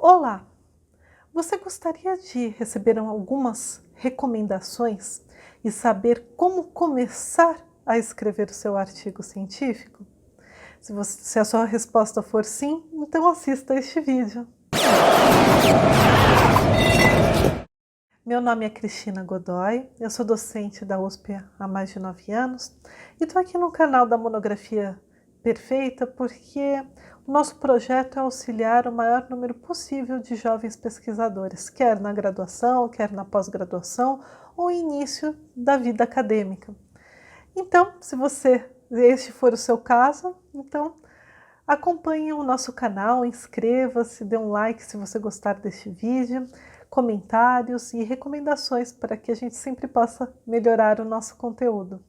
Olá! Você gostaria de receber algumas recomendações e saber como começar a escrever o seu artigo científico? Se a sua resposta for sim, então assista este vídeo. Meu nome é Cristina Godoy, eu sou docente da USP há mais de 9 anos e estou aqui no canal da Monografia Perfeita porque o nosso projeto é auxiliar o maior número possível de jovens pesquisadores, quer na graduação, quer na pós-graduação ou início da vida acadêmica. Então, se este for o seu caso, então acompanhe o nosso canal, inscreva-se, dê um like se você gostar deste vídeo, comentários e recomendações para que a gente sempre possa melhorar o nosso conteúdo.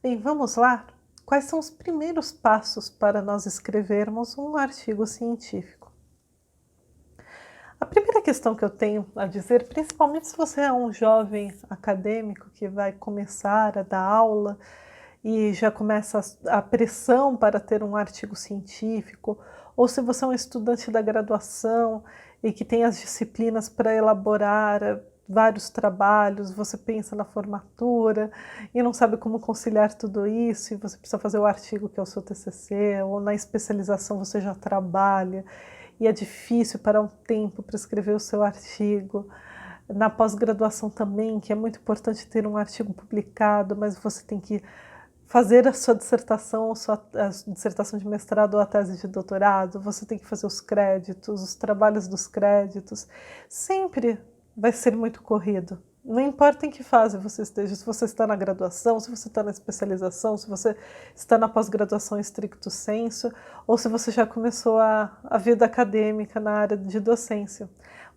Bem, vamos lá? Quais são os primeiros passos para nós escrevermos um artigo científico? A primeira questão que eu tenho a dizer, principalmente se você é um jovem acadêmico que vai começar a dar aula e já começa a pressão para ter um artigo científico, ou se você é um estudante da graduação e que tem as disciplinas para elaborar vários trabalhos, você pensa na formatura e não sabe como conciliar tudo isso, e você precisa fazer o artigo que é o seu TCC, ou na especialização você já trabalha, e é difícil parar um tempo para escrever o seu artigo. Na pós-graduação também, que é muito importante ter um artigo publicado, mas você tem que fazer a sua dissertação, a dissertação de mestrado ou a tese de doutorado, você tem que fazer os créditos, os trabalhos dos créditos, sempre vai ser muito corrido. Não importa em que fase você esteja, se você está na graduação, se você está na especialização, se você está na pós-graduação stricto sensu, ou se você já começou a vida acadêmica na área de docência.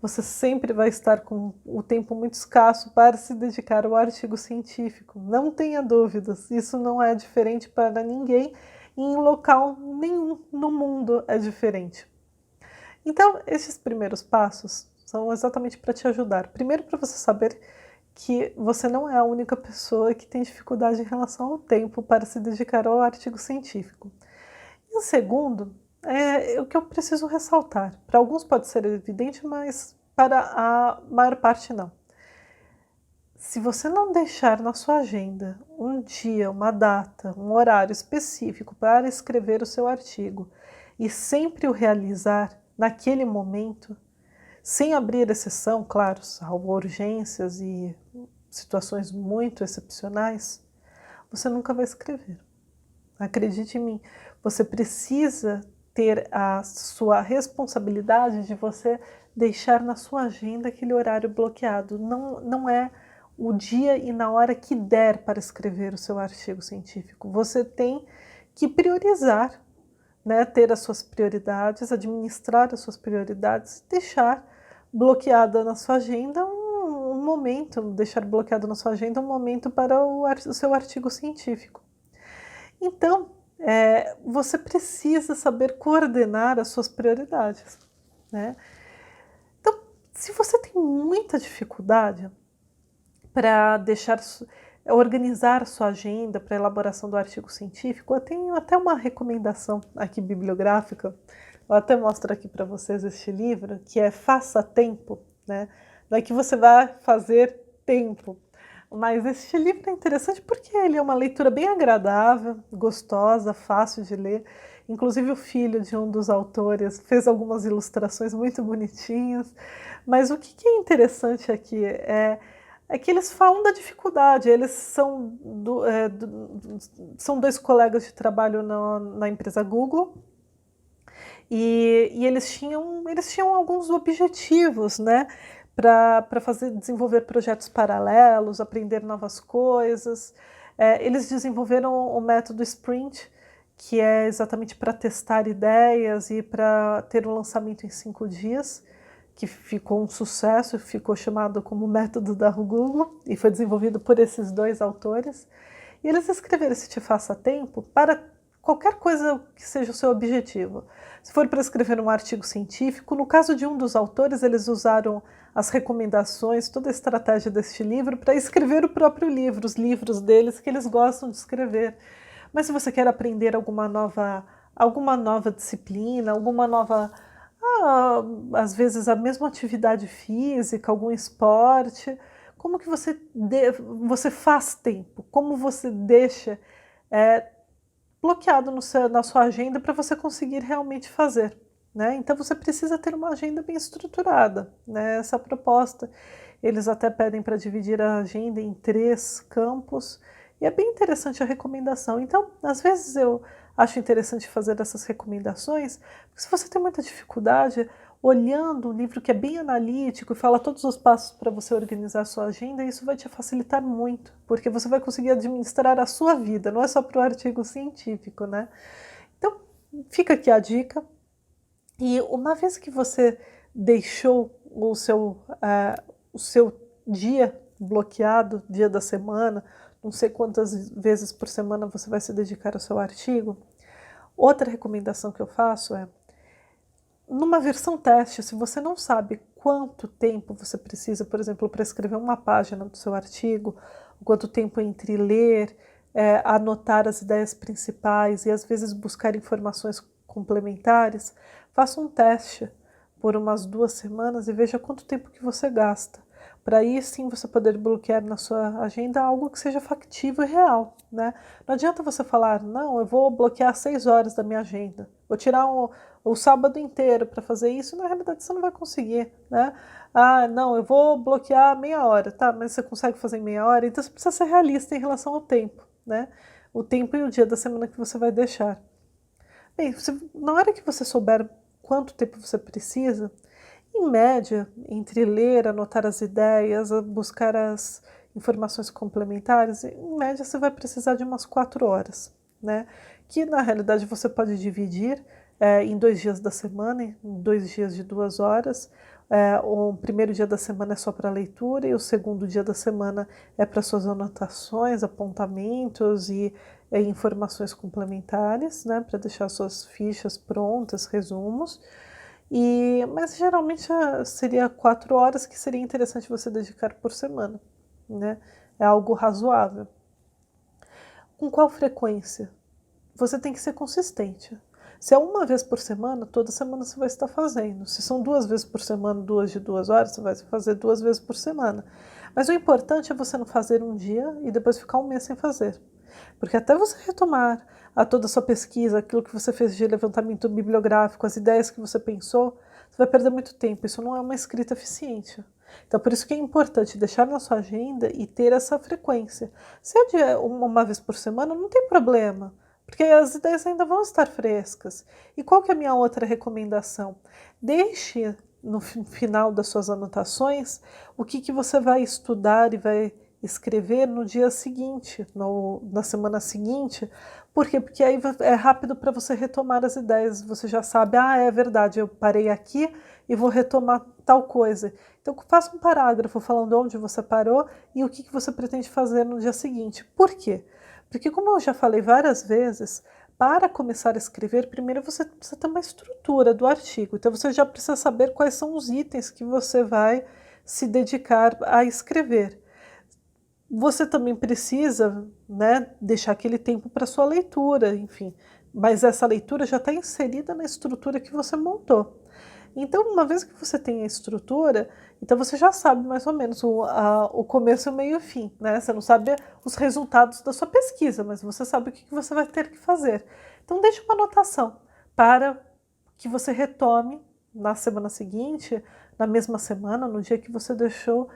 Você sempre vai estar com o tempo muito escasso para se dedicar ao artigo científico. Não tenha dúvidas, isso não é diferente para ninguém e em local nenhum no mundo é diferente. Então, esses primeiros passos são exatamente para te ajudar. Primeiro, para você saber que você não é a única pessoa que tem dificuldade em relação ao tempo para se dedicar ao artigo científico. E o segundo, é o que eu preciso ressaltar. Para alguns pode ser evidente, mas para a maior parte não. Se você não deixar na sua agenda um dia, uma data, um horário específico para escrever o seu artigo e sempre o realizar naquele momento, sem abrir exceção, claro, salvo urgências e situações muito excepcionais, você nunca vai escrever. Acredite em mim, você precisa ter a sua responsabilidade de você deixar na sua agenda aquele horário bloqueado. Não é o dia e na hora que der para escrever o seu artigo científico. Você tem que priorizar, né, ter as suas prioridades, administrar as suas prioridades, deixar bloqueada na sua agenda um momento, deixar bloqueado na sua agenda um momento para o seu artigo científico. Então, você precisa saber coordenar as suas prioridades, né? Então, se você tem muita dificuldade para organizar a sua agenda para a elaboração do artigo científico, eu tenho até uma recomendação aqui bibliográfica. Eu até mostro aqui para vocês este livro, que é Faça Tempo, né? Não é que você vai fazer tempo, mas este livro é interessante porque ele é uma leitura bem agradável, gostosa, fácil de ler. Inclusive o filho de um dos autores fez algumas ilustrações muito bonitinhas. Mas o que é interessante aqui é que eles falam da dificuldade. Eles são dois colegas de trabalho na empresa Google. E eles tinham alguns objetivos, né, para desenvolver projetos paralelos, aprender novas coisas. Eles desenvolveram o método Sprint, que é exatamente para testar ideias e para ter um lançamento em 5 dias, que ficou um sucesso, ficou chamado como método da Google e foi desenvolvido por esses dois autores. E eles escreveram esse Te Faça Tempo para qualquer coisa que seja o seu objetivo. Se for para escrever um artigo científico, no caso de um dos autores, eles usaram as recomendações, toda a estratégia deste livro para escrever o próprio livro, os livros deles que eles gostam de escrever. Mas se você quer aprender alguma nova disciplina, alguma nova Ah, às vezes a mesma atividade física, algum esporte. Como que você faz tempo? Como você deixa eh, bloqueado na sua agenda para você conseguir realmente fazer, né? Então você precisa ter uma agenda bem estruturada, né? Essa proposta, eles até pedem para dividir a agenda em 3 campos, e é bem interessante a recomendação. Então, às vezes eu acho interessante fazer essas recomendações, porque se você tem muita dificuldade, olhando um livro que é bem analítico e fala todos os passos para você organizar a sua agenda, isso vai te facilitar muito, porque você vai conseguir administrar a sua vida, não é só para o artigo científico, né? Então, fica aqui a dica. E uma vez que você deixou o seu dia bloqueado, dia da semana, não sei quantas vezes por semana você vai se dedicar ao seu artigo, outra recomendação que eu faço é, numa versão teste, se você não sabe quanto tempo você precisa, por exemplo, para escrever uma página do seu artigo, quanto tempo entre ler, anotar as ideias principais e às vezes buscar informações complementares, faça um teste por umas 2 semanas e veja quanto tempo que você gasta. Para aí sim você poder bloquear na sua agenda algo que seja factível e real, né? Não adianta você falar, não, eu vou bloquear 6 horas da minha agenda, vou tirar o sábado inteiro para fazer isso, na realidade você não vai conseguir, né? Ah, não, eu vou bloquear meia hora, tá, mas você consegue fazer em meia hora? Então você precisa ser realista em relação ao tempo, né? O tempo e o dia da semana que você vai deixar. Bem, na hora que você souber quanto tempo você precisa, em média, entre ler, anotar as ideias, buscar as informações complementares, em média você vai precisar de umas 4 horas, né? Que na realidade você pode dividir em 2 dias da semana, em 2 dias de 2 horas. O primeiro dia da semana é só para leitura e o segundo dia da semana é para suas anotações, apontamentos e informações complementares, né? Para deixar suas fichas prontas, resumos. Mas geralmente seria 4 horas que seria interessante você dedicar por semana, né? É algo razoável. Com qual frequência? Você tem que ser consistente. Se é uma vez por semana, toda semana você vai estar fazendo. Se são 2 vezes por semana, 2 de 2 horas, você vai fazer 2 vezes por semana. Mas o importante é você não fazer um dia e depois ficar um mês sem fazer. Porque até você retomar toda a sua pesquisa, aquilo que você fez de levantamento bibliográfico, as ideias que você pensou, você vai perder muito tempo. Isso não é uma escrita eficiente. Então, por isso que é importante deixar na sua agenda e ter essa frequência. Se é uma vez por semana, não tem problema, porque as ideias ainda vão estar frescas. E qual que é a minha outra recomendação? Deixe no final das suas anotações o que você vai estudar e vai escrever no dia seguinte, na semana seguinte. Por quê? Porque aí é rápido para você retomar as ideias. Você já sabe, é verdade, eu parei aqui e vou retomar tal coisa. Então faça um parágrafo falando onde você parou e o que você pretende fazer no dia seguinte. Por quê? Porque como eu já falei várias vezes, para começar a escrever, primeiro você precisa ter uma estrutura do artigo. Então você já precisa saber quais são os itens que você vai se dedicar a escrever. Você também precisa, né, deixar aquele tempo para sua leitura, enfim. Mas essa leitura já está inserida na estrutura que você montou. Então, uma vez que você tem a estrutura, então você já sabe mais ou menos o começo, o meio e o fim, né? Você não sabe os resultados da sua pesquisa, mas você sabe o que você vai ter que fazer. Então, deixe uma anotação para que você retome na semana seguinte, na mesma semana, no dia que você deixou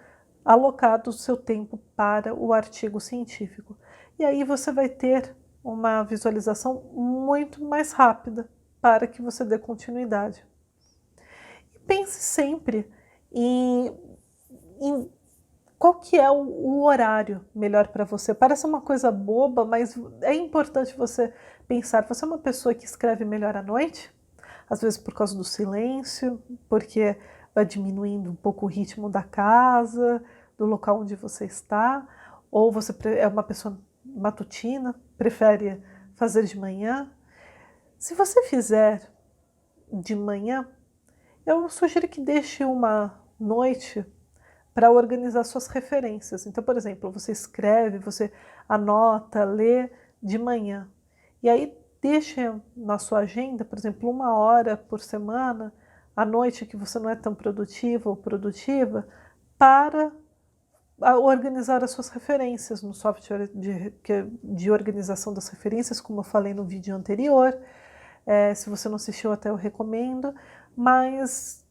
alocado o seu tempo para o artigo científico. E aí você vai ter uma visualização muito mais rápida para que você dê continuidade. Pense sempre em, em qual que é o horário melhor para você. Parece uma coisa boba, mas é importante você pensar. Você é uma pessoa que escreve melhor à noite? Às vezes por causa do silêncio, porque vai diminuindo um pouco o ritmo da casa, do local onde você está, ou você é uma pessoa matutina, prefere fazer de manhã. Se você fizer de manhã, eu sugiro que deixe uma noite para organizar suas referências. Então, por exemplo, você escreve, você anota, lê de manhã. E aí deixe na sua agenda, por exemplo, 1 hora por semana à noite que você não é tão produtivo ou produtiva, para organizar as suas referências no software de organização das referências, como eu falei no vídeo anterior. Se você não assistiu até eu recomendo, mas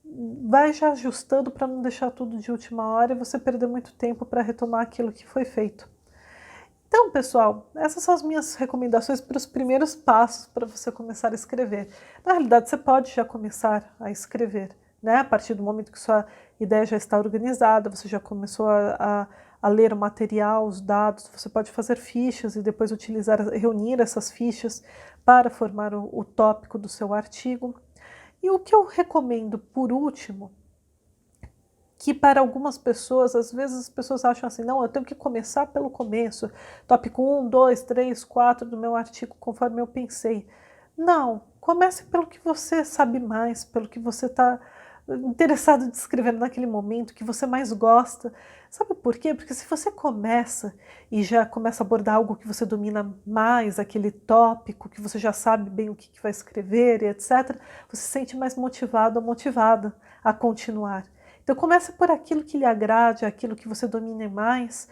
vai já ajustando para não deixar tudo de última hora e você perder muito tempo para retomar aquilo que foi feito. Então, pessoal, essas são as minhas recomendações para os primeiros passos para você começar a escrever. Na realidade, você pode já começar a escrever, né? A partir do momento que sua ideia já está organizada, você já começou a ler o material, os dados, você pode fazer fichas e depois reunir essas fichas para formar o tópico do seu artigo. E o que eu recomendo, por último, que para algumas pessoas, às vezes as pessoas acham assim, não, eu tenho que começar pelo começo, tópico 1, 2, 3, 4 do meu artigo, conforme eu pensei. Não, comece pelo que você sabe mais, pelo que você está interessado de escrever naquele momento, que você mais gosta. Sabe por quê? Porque se você começa e já começa a abordar algo que você domina mais, aquele tópico, que você já sabe bem o que vai escrever e etc., você se sente mais motivado ou motivada a continuar. Então comece por aquilo que lhe agrade, aquilo que você domine mais,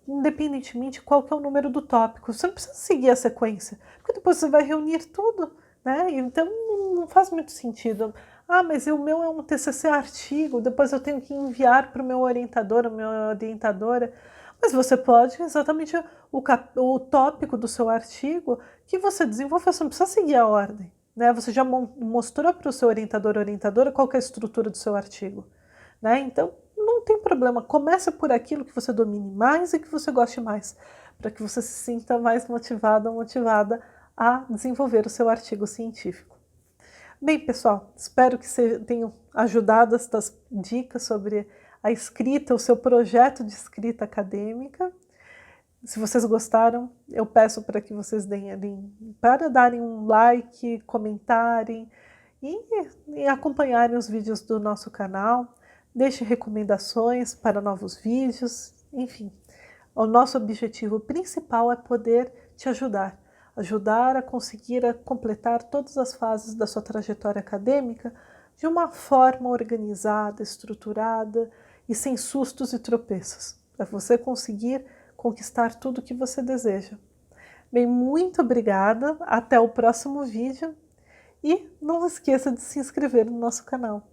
independentemente qual que é o número do tópico. Você não precisa seguir a sequência, porque depois você vai reunir tudo, né? Então não faz muito sentido. Ah, mas o meu é um TCC artigo, depois eu tenho que enviar para o meu orientador, a minha orientadora. Mas você pode, exatamente o tópico do seu artigo que você desenvolveu, você não precisa seguir a ordem, né? Você já mostrou para o seu orientador ou orientadora qual que é a estrutura do seu artigo. Né? Então, não tem problema, comece por aquilo que você domine mais e que você goste mais, para que você se sinta mais motivado ou motivada a desenvolver o seu artigo científico. Bem, pessoal, espero que tenham ajudado estas dicas sobre a escrita, o seu projeto de escrita acadêmica. Se vocês gostaram, eu peço para que vocês darem um like, comentarem e acompanharem os vídeos do nosso canal. Deixe recomendações para novos vídeos, enfim. O nosso objetivo principal é poder te ajudar a conseguir completar todas as fases da sua trajetória acadêmica de uma forma organizada, estruturada e sem sustos e tropeços, para você conseguir conquistar tudo o que você deseja. Bem, muito obrigada, até o próximo vídeo e não esqueça de se inscrever no nosso canal.